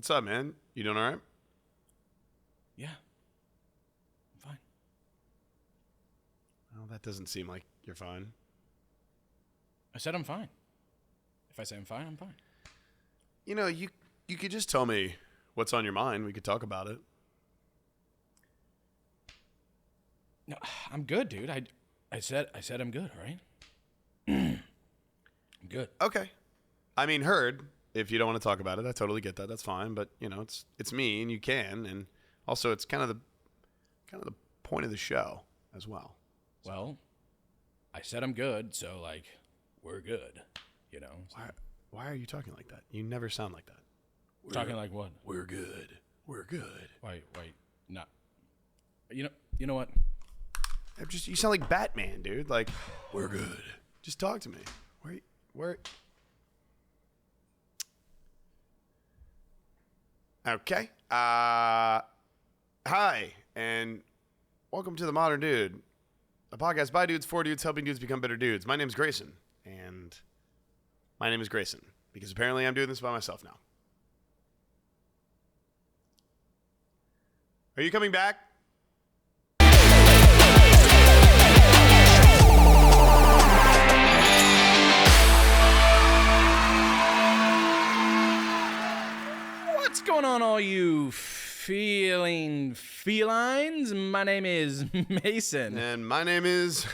What's up, man? You doing all right? Yeah. I'm fine. Well, that doesn't seem like you're fine. I said I'm fine. If I say I'm fine, I'm fine. You know, you could just tell me what's on your mind. We could talk about it. No, I'm good, dude. I said I'm good, all right? I'm good. Okay. I mean, heard. If you don't want to talk about it, I totally get that. That's fine. But you know, it's me, and you can, and also it's kind of the point of the show as well. Well, I said I'm good, so like we're good, you know. Why are you talking like that? You never sound like that. Talking like what? We're good. We're good. Wait, not. You know what? You sound like Batman, dude. Like, we're good. Just talk to me. Where? Okay. Hi, and welcome to The Modern Dude, a podcast by dudes for dudes helping dudes become better dudes. My name is Grayson, and my name is Grayson because apparently I'm doing this by myself now. Are you coming back? What's going on, all you feeling felines? My name is Mason. And my name is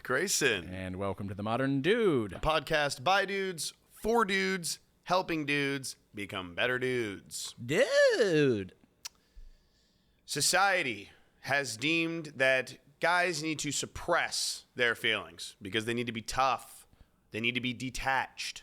Grayson. And welcome to The Modern Dude. A podcast by dudes, for dudes, helping dudes become better dudes. Dude. Society has deemed that guys need to suppress their feelings because they need to be tough. They need to be detached.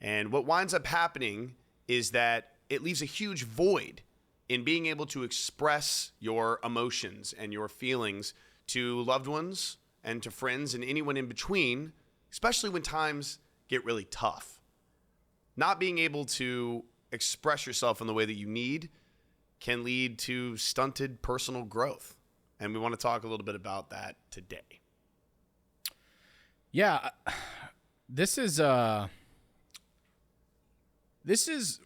And what winds up happening is that it leaves a huge void in being able to express your emotions and your feelings to loved ones and to friends and anyone in between, especially when times get really tough. Not being able to express yourself in the way that you need can lead to stunted personal growth. And we want to talk a little bit about that today. Yeah, this is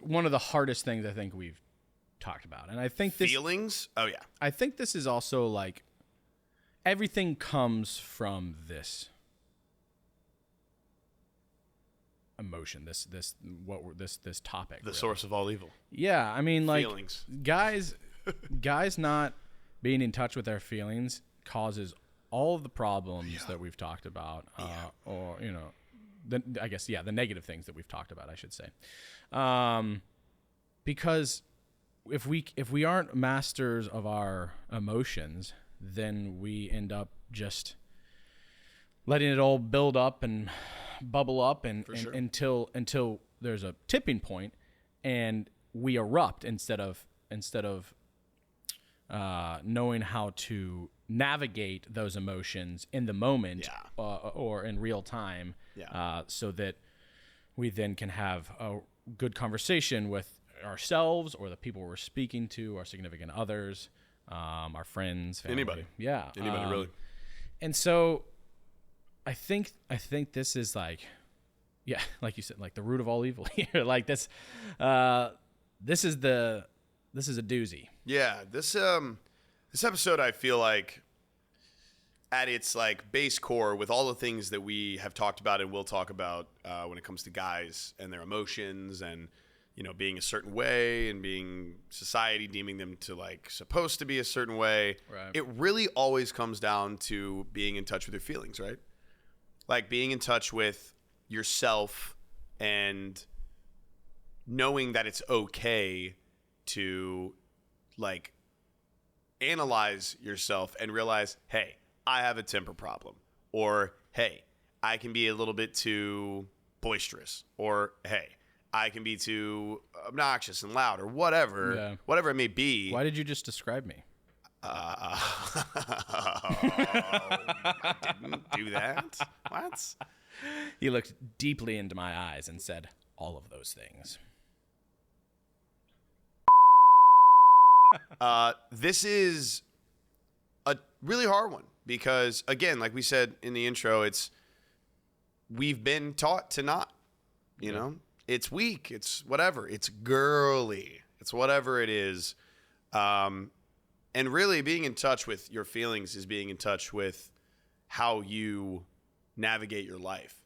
one of the hardest things I think we've talked about. And I think this feelings? Oh yeah. I think this is also like everything comes from this emotion, this topic. The source of all evil. Yeah, I mean, like, feelings. guys not being in touch with their feelings causes all of the problems that we've talked about, or you know, the negative things that we've talked about, I should say, because if we aren't masters of our emotions, then we end up just letting it all build up and bubble up until there's a tipping point and we erupt instead of knowing how to navigate those emotions in the moment or in real time, so that we then can have a good conversation with ourselves or the people we're speaking to, our significant others, our friends, family. Anybody really. And so I think this is like you said, like the root of all evil here. Like this is a doozy. Yeah, this episode, I feel like at its like base core, with all the things that we have talked about and will talk about when it comes to guys and their emotions and, you know, being a certain way and being society deeming them to like supposed to be a certain way. Right. It really always comes down to being in touch with your feelings, right? Like being in touch with yourself and knowing that it's okay to like analyze yourself and realize, hey, I have a temper problem, or hey, I can be a little bit too boisterous, or hey, I can be too obnoxious and loud, or whatever it may be. Why did you just describe me? I didn't do that. What? He looked deeply into my eyes and said all of those things. This is a really hard one because, again, like we said in the intro, we've been taught to not, you know, it's weak, it's whatever, it's girly, It's whatever it is. And really being in touch with your feelings is being in touch with how you navigate your life.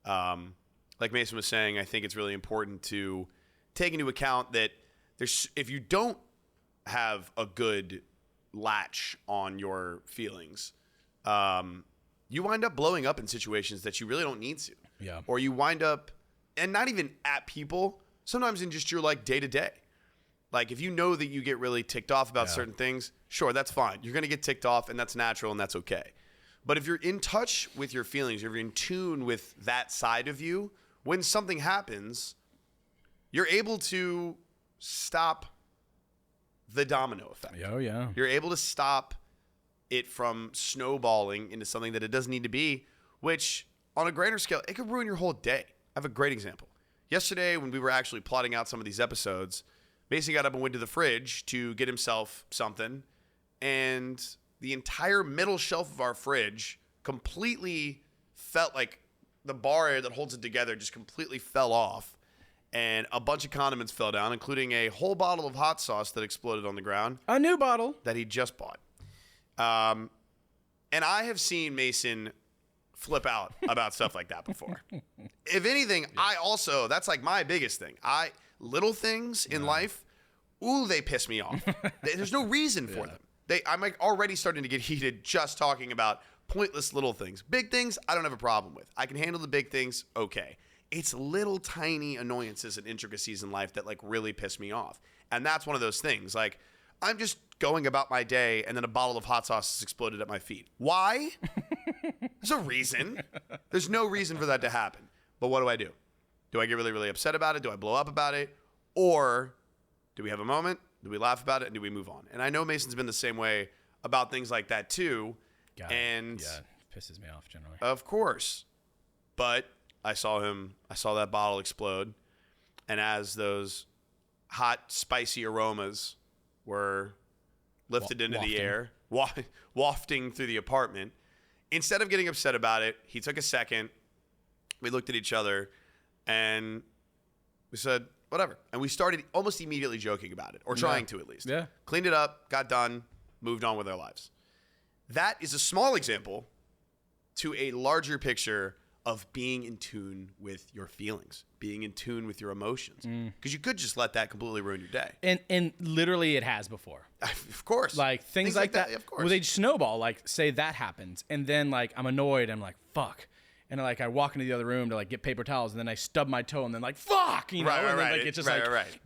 Like Mason was saying, I think it's really important to take into account that if you don't have a good latch on your feelings, you wind up blowing up in situations that you really don't need to. Yeah. Or you wind up, and not even at people, sometimes in just your like day to day. Like if you know that you get really ticked off about certain things, sure, that's fine. You're going to get ticked off and that's natural and that's okay. But if you're in touch with your feelings, if you're in tune with that side of you, when something happens, you're able to stop the domino effect. Oh, yeah. You're able to stop it from snowballing into something that it doesn't need to be, which on a greater scale, it could ruin your whole day. I have a great example. Yesterday, when we were actually plotting out some of these episodes, Mason got up and went to the fridge to get himself something, and the entire middle shelf of our fridge completely felt like the bar area that holds it together just completely fell off, and a bunch of condiments fell down, including a whole bottle of hot sauce that exploded on the ground. A new bottle that he just bought. And I have seen Mason flip out about stuff like that before. If anything, that's like my biggest thing. Little things in life, they piss me off. There's no reason for them. I'm like already starting to get heated just talking about pointless little things. Big things, I don't have a problem with. I can handle the big things, okay. It's little tiny annoyances and intricacies in life that like really piss me off. And that's one of those things. Like, I'm just going about my day and then a bottle of hot sauce has exploded at my feet. Why? There's a reason. There's no reason for that to happen. But what do? Do I get really, really upset about it? Do I blow up about it? Or do we have a moment? Do we laugh about it? And do we move on? And I know Mason's been the same way about things like that too. Yeah, and it pisses me off generally. Of course. But I saw that bottle explode. And as those hot, spicy aromas were lifted into the air, wafting through the apartment, instead of getting upset about it, he took a second. We looked at each other and we said, whatever. And we started almost immediately joking about it, or trying to at least. Yeah. Cleaned it up, got done, moved on with our lives. That is a small example to a larger picture of being in tune with your feelings, being in tune with your emotions. Because you could just let that completely ruin your day. And literally it has before. Of course. Like things like that. Of course. Well, they snowball. Like say that happens. And then like I'm annoyed. I'm like, fuck. And like I walk into the other room to like get paper towels, and then I stub my toe, and then like fuck, you know, and then like it just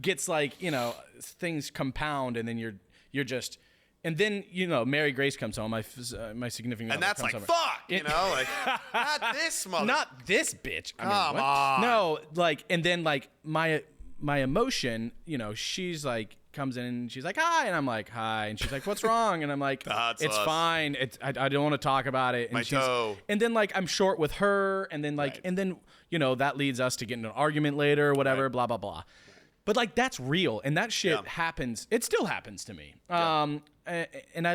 gets like, you know, things compound, and then you're just, and then you know Mary Grace comes home, my significant other, and that's comes like over. fuck, you know, like not this mother, not this bitch. I mean, come on, no, like, and then like my emotion, you know, she's like comes in and she's like hi, and I'm like hi, and she's like what's wrong, and I'm like it's fine, I don't want to talk about it, and my toe, and then like I'm short with her, and then like and then you know that leads us to get in an argument later or whatever, blah blah blah. But like that's real, and that shit happens. It still happens to me. And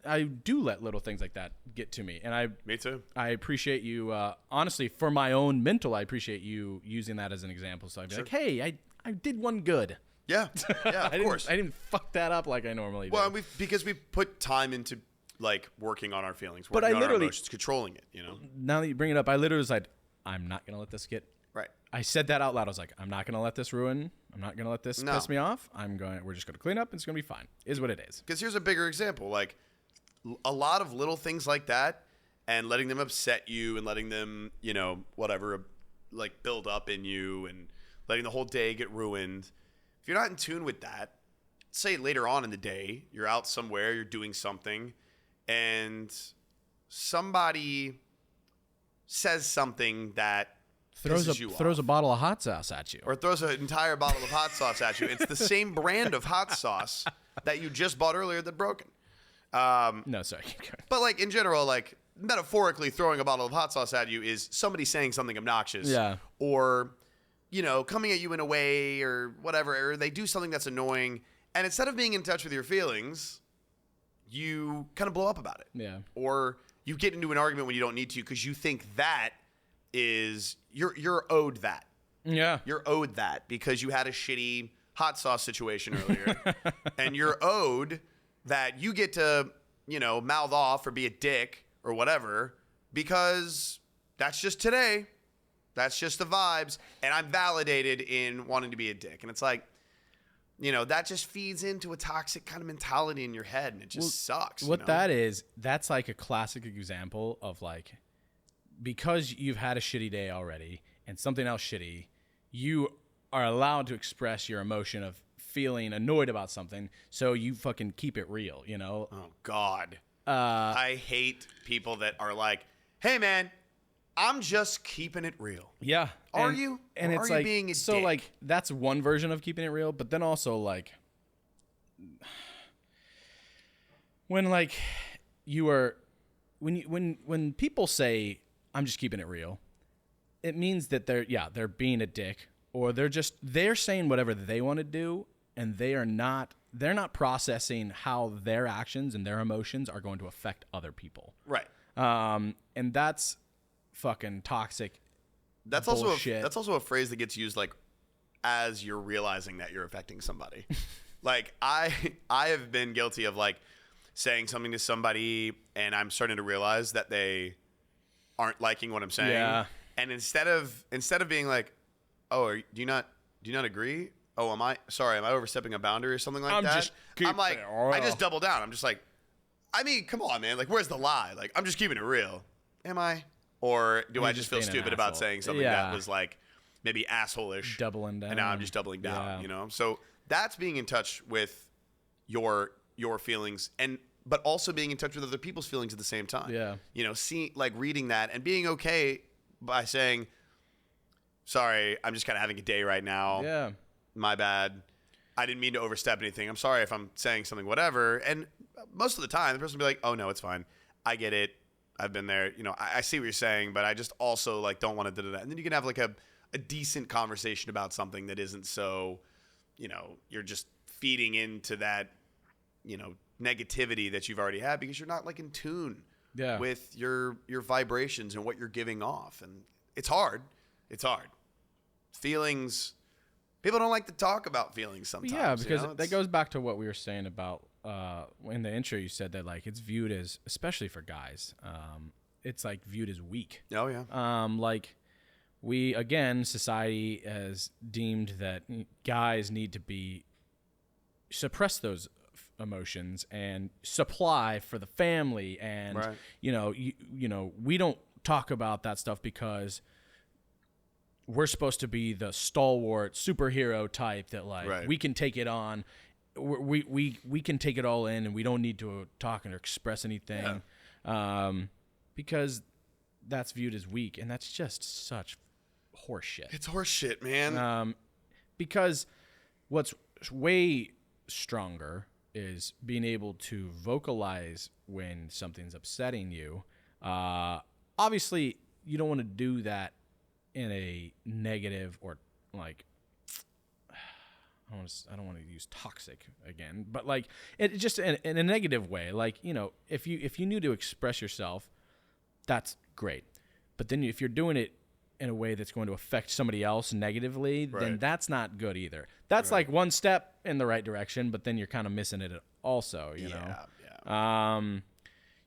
I do let little things like that get to me, and me too. I appreciate you honestly for my own mental. I appreciate you using that as an example. So I'd be like, hey, I did one good. Yeah, of course. I didn't fuck that up like I normally do. Well, because we put time into like working on our feelings, but I literally our emotions, controlling it. You know. Now that you bring it up, I literally was like, I'm not gonna let this get. Right. I said that out loud. I was like, I'm not gonna let this ruin. I'm not gonna let this piss me off. We're just gonna clean up. And it's gonna be fine. Is what it is. Because here's a bigger example. Like a lot of little things like that, and letting them upset you, and letting them, you know, whatever, like build up in you, and letting the whole day get ruined. If you're not in tune with that, say later on in the day, you're out somewhere, you're doing something, and somebody says something that throws a bottle of hot sauce at you, or throws an entire bottle of hot sauce at you. It's the same brand of hot sauce that you just bought earlier that broken. No, sorry. Keep going. But like in general, like metaphorically, throwing a bottle of hot sauce at you is somebody saying something obnoxious, or you know, coming at you in a way or whatever, or they do something that's annoying, and instead of being in touch with your feelings, you kind of blow up about it. Yeah. Or you get into an argument when you don't need to because you think that is you're owed that. Yeah. You're owed that because you had a shitty hot sauce situation earlier, and you're owed that you get to, mouth off or be a dick or whatever because that's just today. That's just the vibes. And I'm validated in wanting to be a dick. And it's like, that just feeds into a toxic kind of mentality in your head, and it just sucks. That's like a classic example of like, because you've had a shitty day already and something else shitty, you are allowed to express your emotion of feeling annoyed about something, so you fucking keep it real, Oh, God. I hate people that are like, hey, man, I'm just keeping it real. Yeah. Are you? And or it's are like, you being a so dick? like, that's one version of keeping it real, but then also like, when like you are, when people say, I'm just keeping it real, it means that they're being a dick, or they're saying whatever they want to do, and they're not processing how their actions and their emotions are going to affect other people. Right. And that's fucking toxic. That's bullshit. also a phrase that gets used like as you're realizing that you're affecting somebody. Like I have been guilty of like saying something to somebody and I'm starting to realize that they aren't liking what I'm saying. Yeah. And instead of being like, "Oh, do you not agree? Oh, am I overstepping a boundary or something like that?" I'm like, I just double down. I'm just like, I mean, come on, man. Like, where's the lie? Like, I'm just keeping it real. Am I? Or do I just feel stupid about saying something that was like maybe asshole-ish? Doubling down. And now I'm just doubling down, So that's being in touch with your feelings, but also being in touch with other people's feelings at the same time. Yeah. Reading that and being okay by saying, sorry, I'm just kind of having a day right now. Yeah. My bad. I didn't mean to overstep anything. I'm sorry if I'm saying something, whatever. And most of the time, the person will be like, oh, no, it's fine. I get it. I've been there. I see what you're saying, but I just also like don't want to do that. And then you can have like a decent conversation about something that isn't so, you're just feeding into that, negativity that you've already had because you're not like in tune with your vibrations and what you're giving off. And it's hard. It's hard. Feelings. People don't like to talk about feelings sometimes. Yeah, because that goes back to what we were saying about in the intro. You said that like it's viewed as, especially for guys, it's like viewed as weak. Oh yeah. Like society has deemed that guys need to suppress those emotions and supply for the family, and right. We don't talk about that stuff because we're supposed to be the stalwart superhero type that like right. we can take it on. We can take it all in and we don't need to talk or express anything, because that's viewed as weak, and that's just such horseshit. It's horseshit, man. Because what's way stronger is being able to vocalize when something's upsetting you. Obviously, you don't want to do that in a negative or like, I don't want to use toxic again, but like it just in a negative way. Like, if you knew to express yourself, that's great. But then if you're doing it in a way that's going to affect somebody else negatively, then that's not good either. That's like one step in the right direction, but then you're kind of missing it also, you know? Yeah.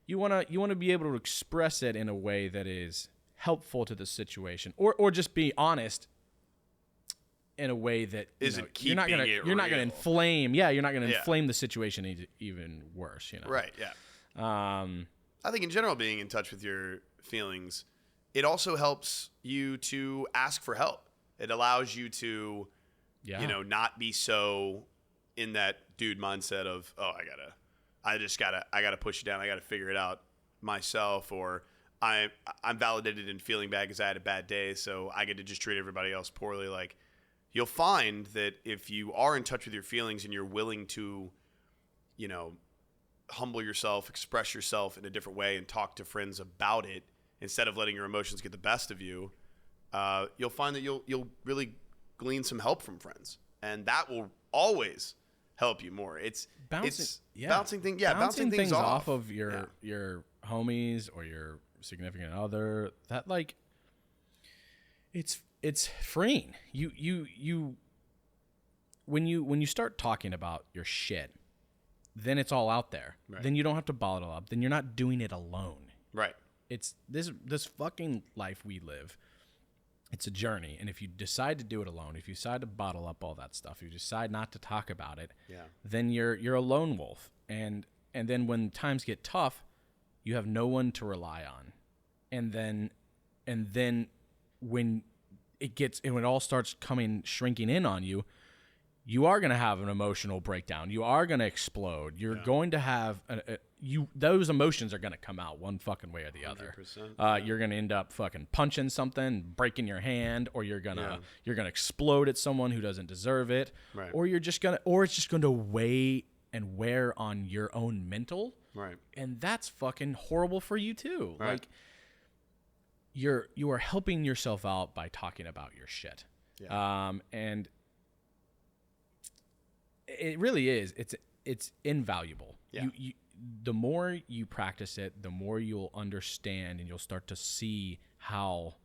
You want to be able to express it in a way that is helpful to the situation, or just be honest in a way that you're not going to inflame. Yeah, you're not going to inflame the situation even worse. Right. Yeah. I think in general, being in touch with your feelings, it also helps you to ask for help. It allows you to, not be so in that dude mindset of, oh, I gotta push it down. I gotta figure it out myself, or I'm validated in feeling bad because I had a bad day, so I get to just treat everybody else poorly. Like, you'll find that if you are in touch with your feelings and you're willing to, humble yourself, express yourself in a different way, and talk to friends about it instead of letting your emotions get the best of you, you'll find that you'll really glean some help from friends, and that will always help you more. It's bouncing things off of your homies or your significant other. That like, it's freeing. You when you start talking about your shit, then it's all out there. Right. Then you don't have to bottle it up. Then you're not doing it alone. Right. It's this fucking life we live. It's a journey, and if you decide to do it alone, if you decide to bottle up all that stuff, if you decide not to talk about it, then you're a lone wolf. And then when times get tough, you have no one to rely on. And then when when it all starts shrinking in on you, you are going to have an emotional breakdown. You are going to explode. You're going to have those emotions are going to come out one fucking way or the other. You're going to end up fucking punching something, breaking your hand, or you're going to explode at someone who doesn't deserve it, right. or it's just going to weigh and wear on your own mental. Right. And that's fucking horrible for you too. Right. Like you are helping yourself out by talking about your shit. Yeah. And it really is. It's invaluable. Yeah. The more you practice it, the more you'll understand, and you'll start to see how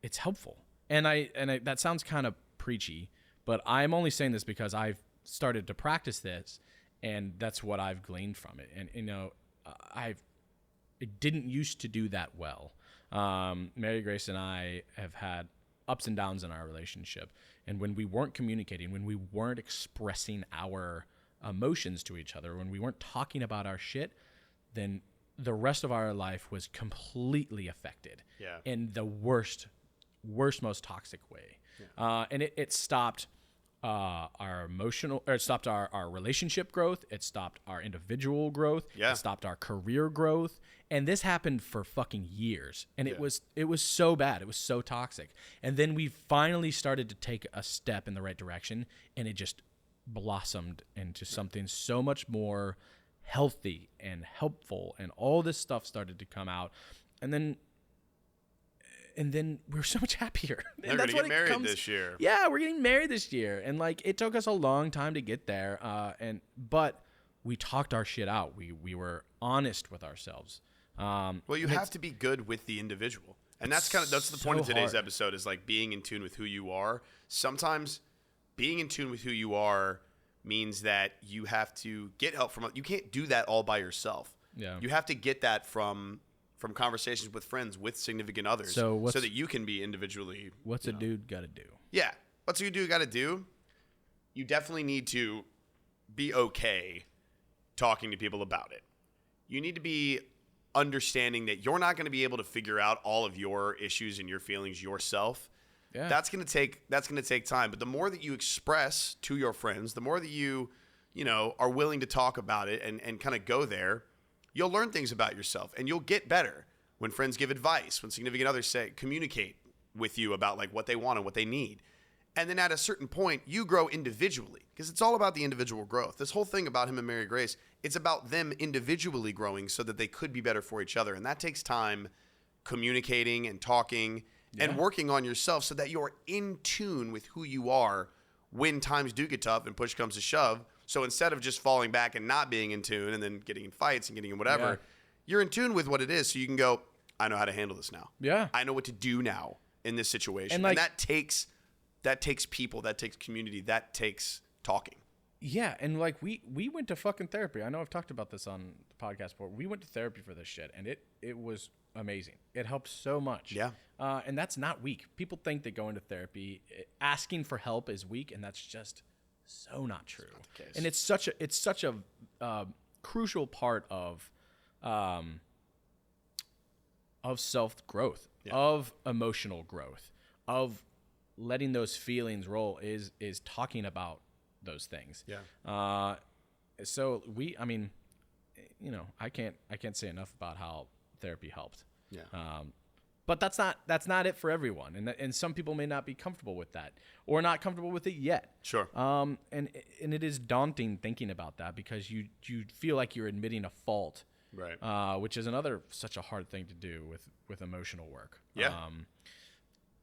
it's helpful. And I that sounds kind of preachy, but I'm only saying this because I've started to practice this, and that's what I've gleaned from it. And it didn't used to do that well. Mary Grace and I have had ups and downs in our relationship. And when we weren't communicating, when we weren't expressing our emotions to each other, when we weren't talking about our shit, then the rest of our life was completely affected in the worst, most toxic way. Yeah. And it stopped it stopped our relationship growth. It stopped our individual growth. Yeah. It stopped our career growth. And this happened for fucking years. And it was so bad. It was so toxic. And then we finally started to take a step in the right direction, and it just blossomed into something so much more healthy and helpful, and all this stuff started to come out. And then we're so much happier. We're going to get married this year. Yeah, we're getting married this year. And like, it took us a long time to get there. But we talked our shit out. We were honest with ourselves. Well, you have to be good with the individual. And that's the point of today's episode, is like being in tune with who you are. Sometimes being in tune with who you are means that you have to get help you can't do that all by yourself. Yeah. You have to get that from conversations with friends, with significant others, so that you can be individually. What's a dude got to do? Yeah. What's a dude got to do? You definitely need to be okay talking to people about it. You need to be understanding that you're not going to be able to figure out all of your issues and your feelings yourself. Yeah. That's going to take time. But the more that you express to your friends, the more that you are willing to talk about it and kind of go there, you'll learn things about yourself, and you'll get better when friends give advice, when significant others communicate with you about like what they want and what they need. And then at a certain point, you grow individually, because it's all about the individual growth. This whole thing about him and Mary Grace, it's about them individually growing so that they could be better for each other. And that takes time communicating and talking and working on yourself so that you're in tune with who you are when times do get tough and push comes to shove. So instead of just falling back and not being in tune and then getting in fights and getting in whatever, you're in tune with what it is. So you can go, I know how to handle this now. Yeah. I know what to do now in this situation. And that takes people, that takes community, that takes talking. Yeah. And like we went to fucking therapy. I know I've talked about this on the podcast before. We went to therapy for this shit, and it was amazing. It helped so much. Yeah. And that's not weak. People think that going to therapy, asking for help is weak, and that's just so not true. Not the case. And it's such a crucial part of self growth, of emotional growth, of letting those feelings roll, is talking about those things. Yeah. So I can't say enough about how therapy helped. Yeah. But that's not it for everyone, and some people may not be comfortable with that, or not comfortable with it yet. Sure. And it is daunting thinking about that, because you feel like you're admitting a fault, right? Which is such a hard thing to do with emotional work. Yeah.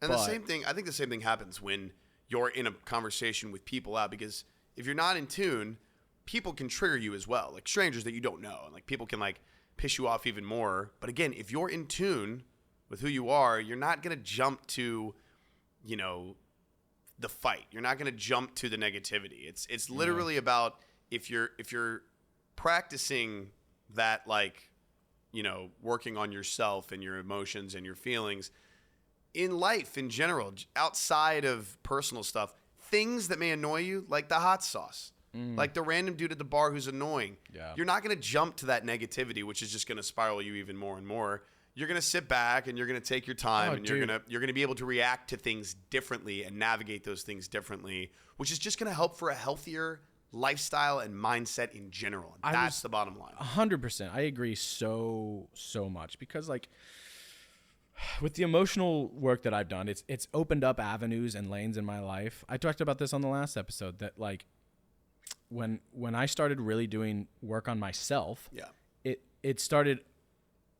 And the same thing, I think the same thing happens when you're in a conversation with people out, because if you're not in tune, people can trigger you as well, like strangers that you don't know, and like people can like piss you off even more. But again, if you're in tune with who you are, you're not going to jump to, the fight. You're not going to jump to the negativity. It's literally about if you're practicing that, like, you know, working on yourself and your emotions and your feelings in life in general, outside of personal stuff, things that may annoy you, like the hot sauce, like the random dude at the bar who's annoying. Yeah. You're not going to jump to that negativity, which is just going to spiral you even more and more. You're going to sit back and you're going to take your time and you're going to be able to react to things differently and navigate those things differently, which is just going to help for a healthier lifestyle and mindset in general. That's the bottom line. 100%. I agree so much, because like with the emotional work that I've done, it's opened up avenues and lanes in my life. I talked about this on the last episode, that like when I started really doing work on myself,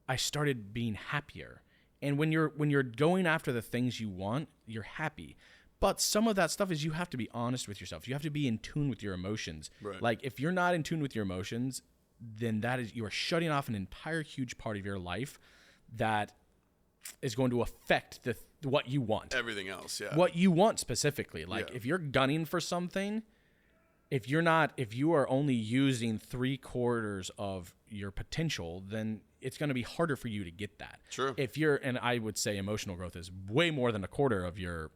I started being happier. And when you're going after the things you want, you're happy. But some of that stuff is you have to be honest with yourself. You have to be in tune with your emotions. Right. Like if you're not in tune with your emotions, then you are shutting off an entire huge part of your life that is going to affect what you want. Everything else, yeah. What you want specifically. Like if you're gunning for something, if you are only using 3/4 of your potential, then it's going to be harder for you to get that. True. And I would say emotional growth is way more than 1/4 of your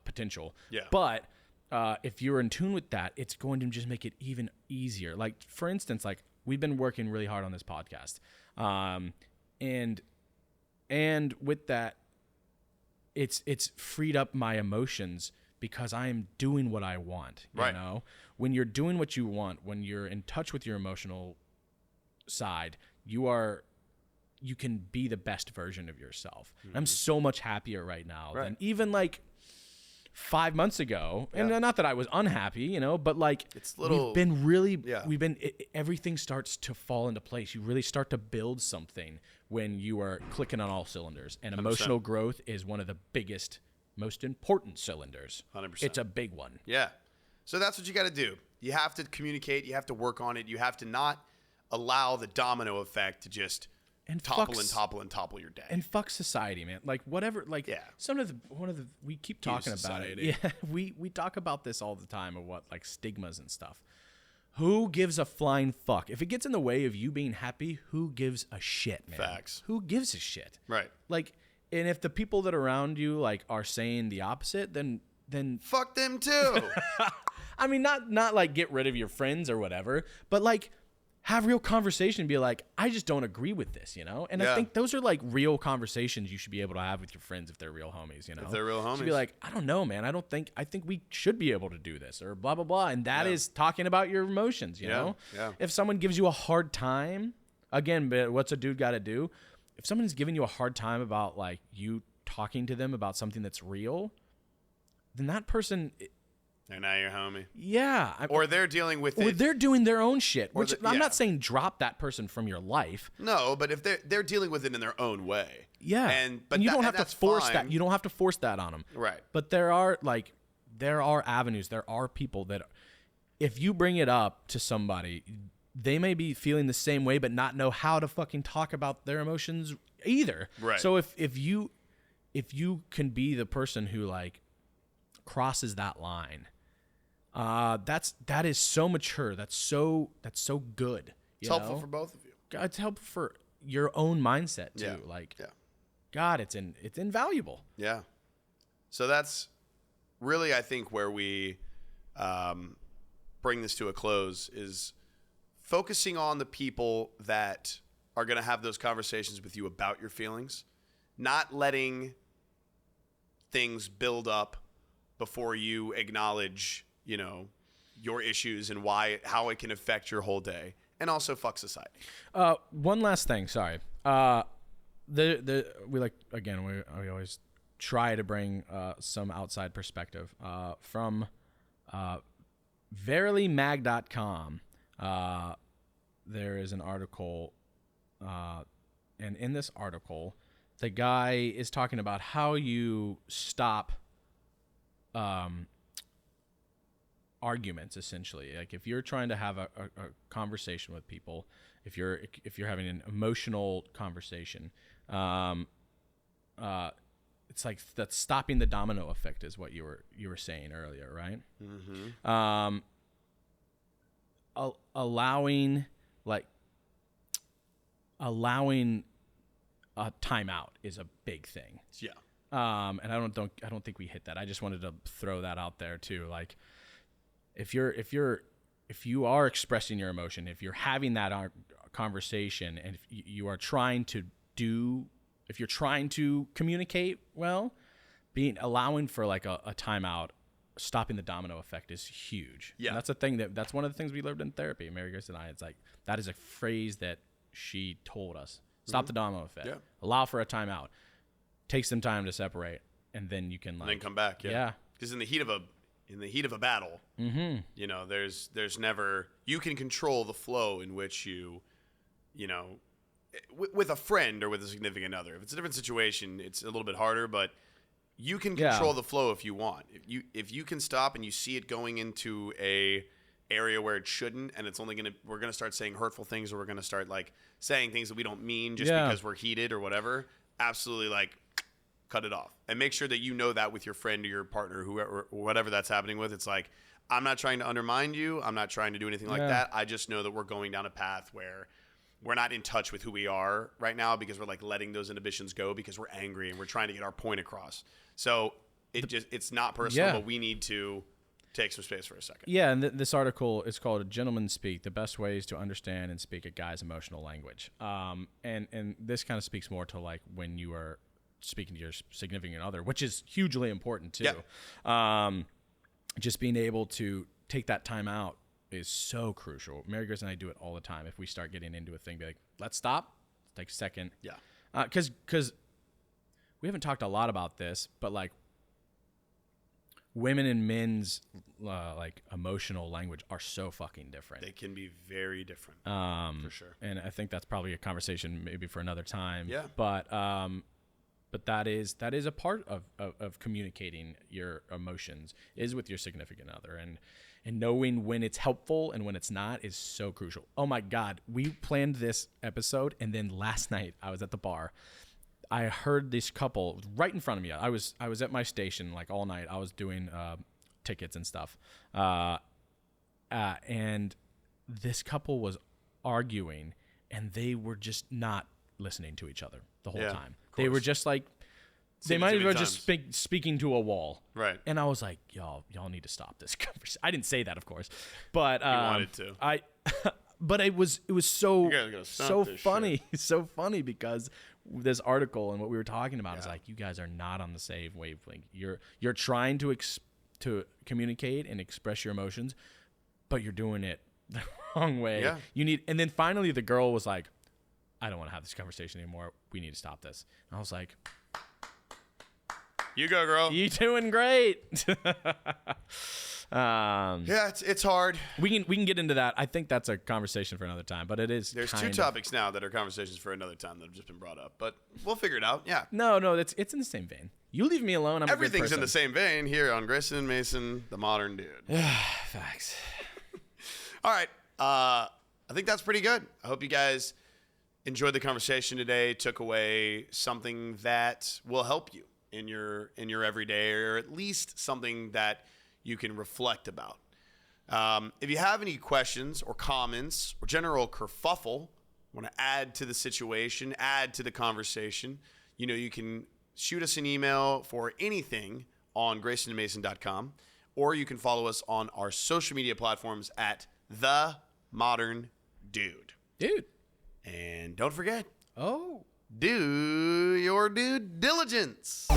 potential. Yeah. But if you're in tune with that, it's going to just make it even easier. Like for instance, like we've been working really hard on this podcast, and with that, it's freed up my emotions because I am doing what I want. You know, when you're doing what you want, when you're in touch with your emotional side, you can be the best version of yourself. Mm-hmm. I'm so much happier right now than even like 5 months ago. And not that I was unhappy, you know, but like everything starts to fall into place. You really start to build something when you are clicking on all cylinders. And 100%. Emotional growth is one of the biggest, most important cylinders. 100%. It's a big one. Yeah. So that's what you got to do. You have to communicate. You have to work on it. You have to not allow the domino effect to just topple your day. And fuck society, man. Like whatever, like we keep talking about it. Yeah. We talk about this all the time of what, like stigmas and stuff. Who gives a flying fuck? If it gets in the way of you being happy, who gives a shit, man? Facts. Who gives a shit? Right. Like, and if the people that are around you like are saying the opposite, then fuck them too. I mean, not like get rid of your friends or whatever, but like have real conversation and be like, I just don't agree with this, you know? And I think those are like real conversations you should be able to have with your friends if they're real homies, you know? If they're real homies. You should be like, I don't know, man. I think we should be able to do this or blah, blah, blah. And that is talking about your emotions, you know? Yeah. If someone gives you a hard time, again, what's a dude got to do? If someone's giving you a hard time about like you talking to them about something that's real, then that person... They're not your homie. Yeah. Or they're dealing with it. Or they're doing their own shit. Which I'm not saying drop that person from your life. No, but if they're dealing with it in their own way. Yeah. And you don't have to force that. You don't have to force that on them. Right. But there are avenues. There are people that if you bring it up to somebody, they may be feeling the same way but not know how to fucking talk about their emotions either. Right. So if you can be the person who like crosses that line, that is so mature. That's so good. It's helpful for both of you. It's helpful for your own mindset too. God, it's invaluable. Yeah. So that's really, I think, where we bring this to a close is focusing on the people that are going to have those conversations with you about your feelings, not letting things build up before you acknowledge, you know, your issues and how it can affect your whole day, and also fuck society. One last thing, sorry. We always try to bring some outside perspective from verilymag.com. There is an article, and in this article, the guy is talking about how you stop arguments, essentially. Like if you're trying to have a conversation with people, if you're having an emotional conversation, it's like that stopping the domino effect is what you were saying earlier, right? Mm-hmm. Allowing a timeout is a big thing. Yeah. And I don't think we hit that. I just wanted to throw that out there too. Like, if you are expressing your emotion, if you're having that conversation, and if you are trying to if you're trying to communicate well, allowing for like a timeout, stopping the domino effect is huge. Yeah. And that's one of the things we learned in therapy, Mary Grace and I. It's like, that is a phrase that she told us. Stop the domino effect. Yeah. Allow for a timeout. Take some time to separate, and then you can and then come back. Yeah. Because in the heat of a battle, you know, there's never, you can control the flow in which you know, with a friend or with a significant other. If it's a different situation, it's a little bit harder, but you can control the flow if you want. If you can stop and you see it going into a area where it shouldn't, and it's only we're gonna start saying hurtful things, or we're gonna start like saying things that we don't mean just because we're heated or whatever. Absolutely, like, cut it off, and make sure that you know that with your friend or your partner, whoever, whatever that's happening with. It's like, I'm not trying to undermine you. I'm not trying to do anything like that. I just know that we're going down a path where we're not in touch with who we are right now, because we're like letting those inhibitions go because we're angry and we're trying to get our point across. So it's not personal, but we need to take some space for a second. Yeah, and this article is called "A Gentleman Speak: The Best Ways to Understand and Speak a Guy's Emotional Language." And this kind of speaks more to like when you are speaking to your significant other, which is hugely important too. Yeah. Just being able to take that time out is so crucial. Mary Grace and I do it all the time. If we start getting into a thing, be like, let's stop, take a second. Yeah. Because we haven't talked a lot about this, but like women and men's like emotional language are so fucking different. They can be very different, for sure. And I think that's probably a conversation maybe for another time. Yeah. But that is a part of communicating your emotions is with your significant other, and knowing when it's helpful and when it's not is so crucial. Oh my God, we planned this episode, and then last night I was at the bar. I heard this couple right in front of me. I was at my station like all night. I was doing tickets and stuff, and this couple was arguing, and they were just not listening to each other the whole time. They were just like, they might as well just speaking to a wall. Right. And I was like, y'all need to stop this conversation. I didn't say that, of course, but you wanted to. But it was so funny, shit. so funny, because this article and what we were talking about is like, you guys are not on the same wavelength. You're trying to communicate and express your emotions, but you're doing it the wrong way. Yeah. And then finally the girl was like, I don't want to have this conversation anymore. We need to stop this. And I was like, you go, girl. You doing great. Yeah, it's hard. We can get into that. I think that's a conversation for another time, but it is. There's two topics now that are conversations for another time that have just been brought up, but we'll figure it out. Yeah. No, it's in the same vein. You leave me alone. Everything's in the same vein here on Grayson and Mason, the modern dude. Facts. All right. I think that's pretty good. I hope you guys enjoyed the conversation today, took away something that will help you in your everyday, or at least something that you can reflect about. If you have any questions or comments or general kerfuffle, want to add to the situation, add to the conversation, you can shoot us an email for anything on graysonandmason.com, or you can follow us on our social media platforms at The Modern Dude. And don't forget, do your due diligence.